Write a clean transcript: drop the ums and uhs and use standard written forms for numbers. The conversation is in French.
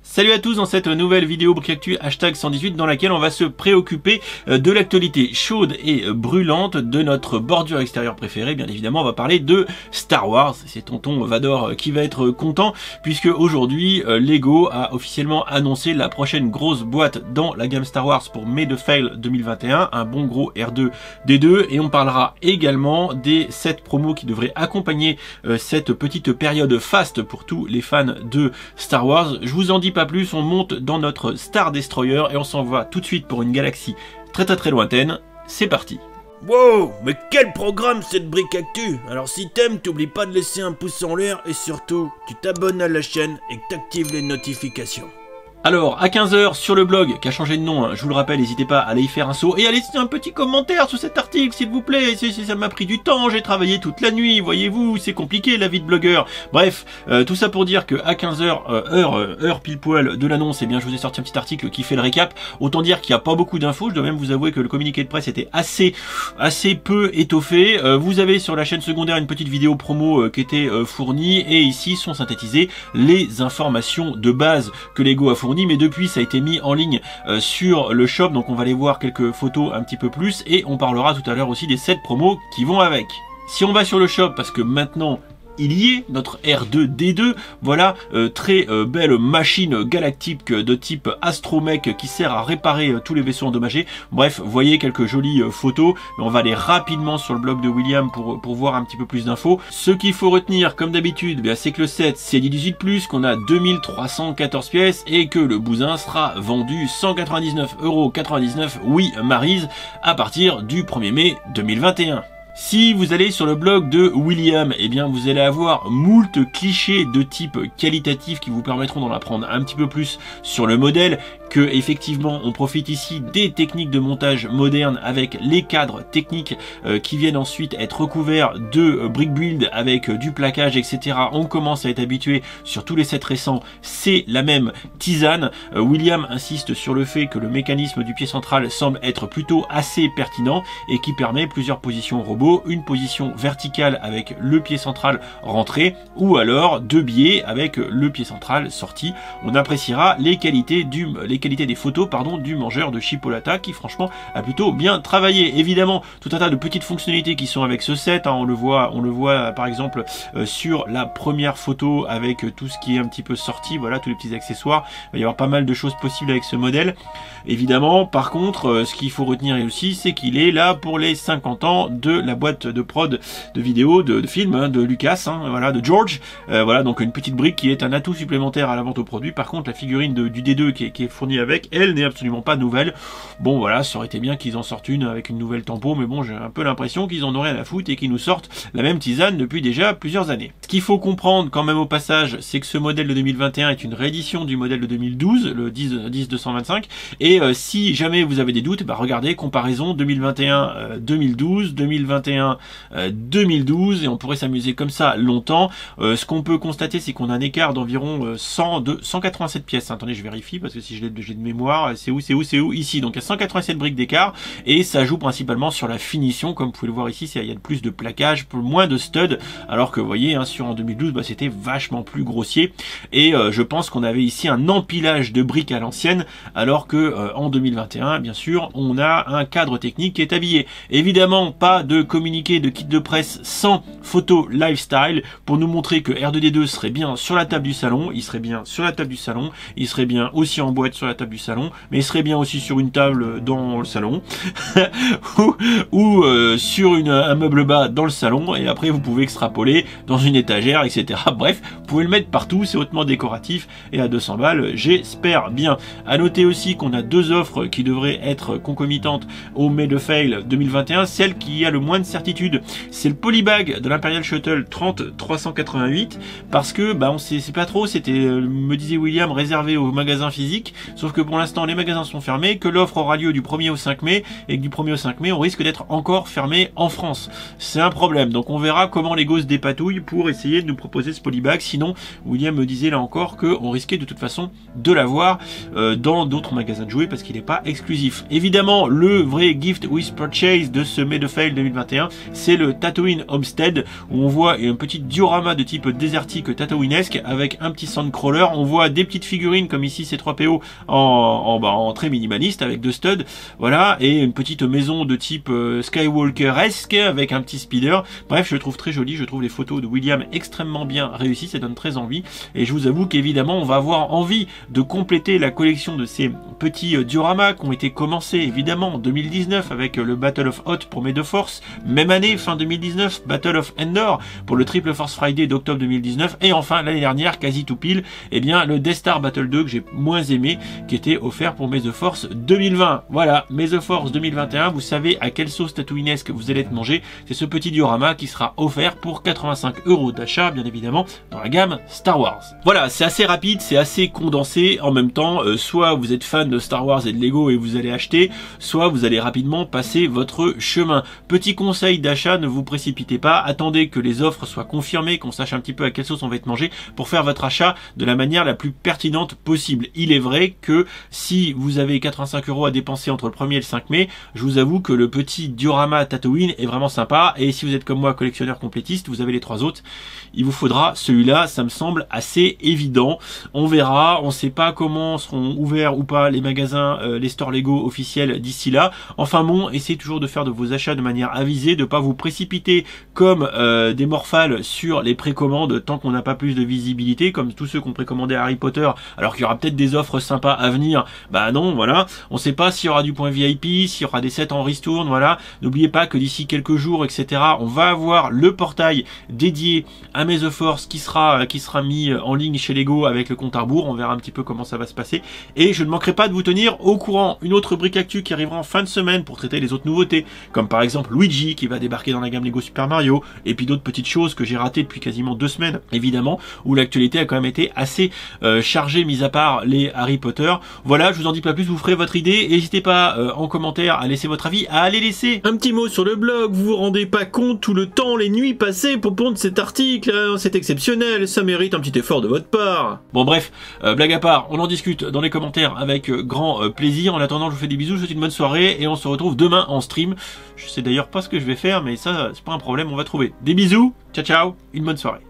Salut à tous dans cette nouvelle vidéo Brickactu #118 dans laquelle on va se préoccuper de l'actualité chaude et brûlante de notre bordure extérieure préférée. Bien évidemment, on va parler de Star Wars. C'est tonton Vador qui va être content puisque aujourd'hui Lego a officiellement annoncé la prochaine grosse boîte dans la gamme Star Wars pour May the Fail 2021, un bon gros R2D2, et on parlera également des 7 promos qui devraient accompagner cette petite période faste pour tous les fans de Star Wars. Je vous en dis pas plus, on monte dans notre Star Destroyer et on s'envoie tout de suite pour une galaxie très lointaine. C'est parti. Wow, mais quel programme cette Brickactu! Alors si t'aimes, t'oublies pas de laisser un pouce en l'air et surtout, tu t'abonnes à la chaîne et que t'actives les notifications. Alors, à 15 h sur le blog, qui a changé de nom, hein, je vous le rappelle, n'hésitez pas à aller y faire un saut et à laisser un petit commentaire sous cet article, s'il vous plaît. Ça m'a pris du temps, j'ai travaillé toute la nuit, voyez-vous, c'est compliqué la vie de blogueur. Bref, tout ça pour dire que à 15 h, heure pile poil de l'annonce, eh bien, je vous ai sorti un petit article qui fait le récap. Autant dire qu'il n'y a pas beaucoup d'infos, je dois même vous avouer que le communiqué de presse était assez peu étoffé. Vous avez sur la chaîne secondaire une petite vidéo promo qui était fournie, et ici sont synthétisées les informations de base que Lego a fournies. Mais depuis ça a été mis en ligne sur le shop, donc on va aller voir quelques photos un petit peu plus et on parlera tout à l'heure aussi des 7 promos qui vont avec. Si on va sur le shop, parce que maintenant il y est, notre R2D2, voilà, très belle machine galactique de type astromech qui sert à réparer tous les vaisseaux endommagés. Bref, voyez quelques jolies photos, mais on va aller rapidement sur le blog de William pour voir un petit peu plus d'infos. Ce qu'il faut retenir, comme d'habitude, c'est que le set c'est 18+, qu'on a 2314 pièces et que le bousin sera vendu 199,99 €, oui Maryse, à partir du 1er mai 2021. Si vous allez sur le blog de William, eh bien vous allez avoir moult clichés de type qualitatif qui vous permettront d'en apprendre un petit peu plus sur le modèle, que effectivement on profite ici des techniques de montage modernes avec les cadres techniques qui viennent ensuite être recouverts de brick build avec du plaquage, etc. On commence à être habitué sur tous les sets récents, c'est la même tisane. William insiste sur le fait que le mécanisme du pied central semble être plutôt assez pertinent et qui permet plusieurs positions robot, une position verticale avec le pied central rentré ou alors deux biais avec le pied central sorti. On appréciera les qualités des photos du mangeur de chipolata qui franchement a plutôt bien travaillé. Évidemment tout un tas de petites fonctionnalités qui sont avec ce set, hein, on le voit par exemple sur la première photo avec tout ce qui est un petit peu sorti, voilà, tous les petits accessoires. Il va y avoir pas mal de choses possibles avec ce modèle. Évidemment par contre ce qu'il faut retenir aussi, c'est qu'il est là pour les 50 ans de la boîte de prod de vidéos, de films, hein, de Lucas, hein, voilà, de George. Voilà, donc une petite brique qui est un atout supplémentaire à la vente au produit. Par contre la figurine du D2 qui est fournie avec, elle n'est absolument pas nouvelle. Bon voilà, ça aurait été bien qu'ils en sortent une avec une nouvelle tempo, mais bon, j'ai un peu l'impression qu'ils en ont rien à foutre et qu'ils nous sortent la même tisane depuis déjà plusieurs années. Ce qu'il faut comprendre quand même au passage, c'est que ce modèle de 2021 est une réédition du modèle de 2012, le 10-225, et si jamais vous avez des doutes, regardez, comparaison 2021-2012, 2021-2012, et on pourrait s'amuser comme ça longtemps. Ce qu'on peut constater, c'est qu'on a un écart d'environ 187 pièces. Attendez, je vérifie, parce que si j'ai de mémoire, c'est où ici, donc il y a 187 briques d'écart, et ça joue principalement sur la finition. Comme vous pouvez le voir ici, il y a plus de plaquage, moins de studs, alors que vous voyez, hein, sur en 2012 c'était vachement plus grossier, et je pense qu'on avait ici un empilage de briques à l'ancienne, alors que en 2021 bien sûr on a un cadre technique qui est habillé. Évidemment pas de communiqué de kit de presse sans photo lifestyle pour nous montrer que R2D2 serait bien sur la table du salon, il serait bien sur la table du salon, il serait bien aussi en boîte sur la table du salon, mais il serait bien aussi sur une table dans le salon ou sur un meuble bas dans le salon, et après vous pouvez extrapoler dans une étagère, etc. Bref, vous pouvez le mettre partout, c'est hautement décoratif et à 200 balles, j'espère bien. À noter aussi qu'on a deux offres qui devraient être concomitantes au May the Fail 2021. Celle qui a le moins de certitude, c'est le polybag de l'Imperial Shuttle 30388, parce que on sait pas trop, c'était, me disait William, réservé au magasin physique, sauf que pour l'instant les magasins sont fermés, que l'offre aura lieu du 1er au 5 mai, et que du 1er au 5 mai on risque d'être encore fermé en France. C'est un problème, donc on verra comment Lego se dépatouille pour essayer de nous proposer ce polybag. Sinon, William me disait là encore qu'on risquait de toute façon de l'avoir dans d'autres magasins de jouets parce qu'il n'est pas exclusif. Évidemment, le vrai gift with purchase de ce Made of Fail 2021, c'est le Tatooine Homestead, où on voit un petit diorama de type désertique tatooinesque avec un petit sandcrawler. On voit des petites figurines comme ici C3PO en très minimaliste avec deux studs, voilà, et une petite maison de type Skywalker-esque avec un petit speeder. Bref, je le trouve très joli, je trouve les photos de William extrêmement bien réussies, ça donne très envie, et je vous avoue qu'évidemment on va avoir envie de compléter la collection de ces petits dioramas qui ont été commencés évidemment en 2019 avec le Battle of Hoth pour May the Force, même année, fin 2019, Battle of Endor pour le Triple Force Friday d'octobre 2019, et enfin l'année dernière, quasi tout pile, eh bien le Death Star Battle 2 que j'ai moins aimé, qui était offert pour May the Force 2020. Voilà, May the Force 2021, vous savez à quelle sauce tatooinesque vous allez être mangé, c'est ce petit diorama qui sera offert pour 85 € d'achat, bien évidemment, dans la gamme Star Wars. Voilà, c'est assez rapide, c'est assez condensé, en même temps, soit vous êtes fan de Star Wars et de Lego et vous allez acheter, soit vous allez rapidement passer votre chemin. Petit conseil d'achat, ne vous précipitez pas, attendez que les offres soient confirmées, qu'on sache un petit peu à quelle sauce on va être mangé, pour faire votre achat de la manière la plus pertinente possible. Il est vrai que si vous avez 85 € à dépenser entre le 1er et le 5 mai, je vous avoue que le petit diorama Tatooine est vraiment sympa, et si vous êtes comme moi collectionneur complétiste, vous avez les trois autres, il vous faudra celui-là, ça me semble assez évident. On verra, on sait pas comment seront ouverts ou pas les magasins, les stores Lego officiels d'ici là. Enfin bon, essayez toujours de faire de vos achats de manière avisée, de pas vous précipiter comme des morphales sur les précommandes tant qu'on n'a pas plus de visibilité, comme tous ceux qui ont précommandé Harry Potter, alors qu'il y aura peut-être des offres sympas à venir. Bah non, voilà, on sait pas s'il y aura du point VIP, s'il y aura des sets en ristourne, voilà. N'oubliez pas que d'ici quelques jours, etc., on va avoir le portail dédié à May the Force qui sera mis en ligne chez Lego avec le compte à rebours. On verra un petit peu comment ça va se passer, et je ne manquerai pas de vous tenir au courant. Une autre brique actu qui arrivera en fin de semaine pour traiter les autres nouveautés, comme par exemple Luigi qui va débarquer dans la gamme Lego Super Mario, et puis d'autres petites choses que j'ai ratées depuis quasiment 2 semaines, évidemment, où l'actualité a quand même été assez chargée, mis à part les Harry Potter. Voilà, je vous en dis pas plus, vous ferez votre idée, et n'hésitez pas en commentaire à laisser votre avis, à aller laisser un petit mot sur le blog. Vous vous rendez pas compte tout le temps, les nuits passées pour pondre cet article, hein, c'est exceptionnel, ça mérite un petit effort de votre part. Bon bref, blague à part, on en discute dans les commentaires avec grand plaisir. En attendant, je vous fais des bisous, je vous souhaite une bonne soirée, et on se retrouve demain en stream. Je sais d'ailleurs pas ce que je vais faire, mais ça c'est pas un problème, on va trouver. Des bisous, ciao ciao, une bonne soirée.